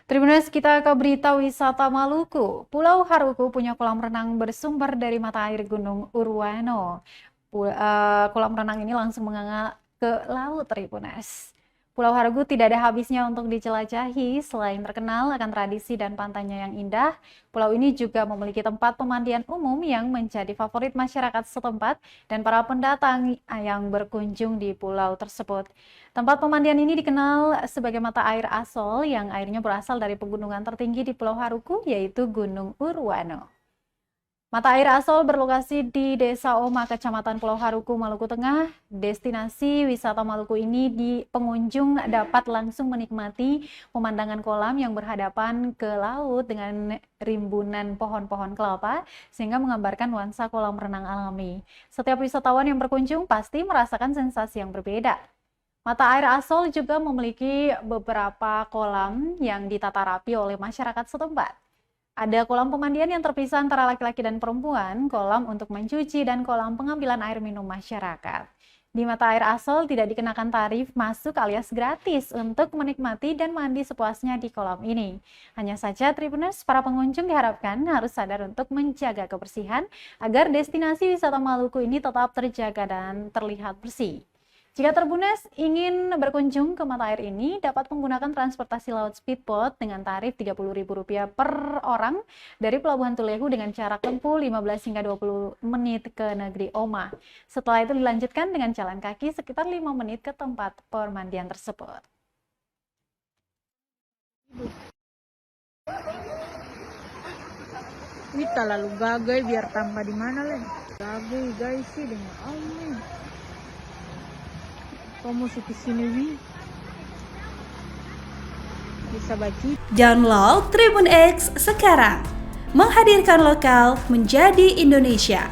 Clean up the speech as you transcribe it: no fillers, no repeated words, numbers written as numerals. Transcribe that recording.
Tribuners, kita ke berita wisata Maluku. Pulau Haruku punya kolam renang bersumber dari mata air Gunung Urwano. Kolam renang ini langsung menganga ke laut, Tribuners. Pulau Haruku tidak ada habisnya untuk dijelajahi. Selain terkenal akan tradisi dan pantainya yang indah, pulau ini juga memiliki tempat pemandian umum yang menjadi favorit masyarakat setempat dan para pendatang yang berkunjung di pulau tersebut. Tempat pemandian ini dikenal sebagai mata air Asol yang airnya berasal dari pegunungan tertinggi di Pulau Haruku, yaitu Gunung Urwano. Mata air Asol berlokasi di Desa Oma, Kecamatan Pulau Haruku, Maluku Tengah. Destinasi wisata Maluku ini pengunjung dapat langsung menikmati pemandangan kolam yang berhadapan ke laut dengan rimbunan pohon-pohon kelapa, sehingga menggambarkan nuansa kolam renang alami. Setiap wisatawan yang berkunjung pasti merasakan sensasi yang berbeda. Mata air Asol juga memiliki beberapa kolam yang ditata rapi oleh masyarakat setempat. Ada kolam pemandian yang terpisah antara laki-laki dan perempuan, kolam untuk mencuci, dan kolam pengambilan air minum masyarakat. Di mata air Asol tidak dikenakan tarif masuk alias gratis untuk menikmati dan mandi sepuasnya di kolam ini. Hanya saja, Tribuners, para pengunjung diharapkan harus sadar untuk menjaga kebersihan agar destinasi wisata Maluku ini tetap terjaga dan terlihat bersih. Jika Tribuners ingin berkunjung ke mata air ini, dapat menggunakan transportasi laut speedboat dengan tarif Rp30.000 per orang dari Pelabuhan Tulehu dengan jarak tempuh 15 hingga 20 menit ke negeri Oma. Setelah itu dilanjutkan dengan jalan kaki sekitar 5 menit ke tempat pemandian tersebut. Ini terlalu gagai biar tambah di mana lagi? Gagai guys sih dengan Allah. Kamu sih kesini wi bisa baca. Download Tribun X sekarang, menghadirkan lokal menjadi Indonesia.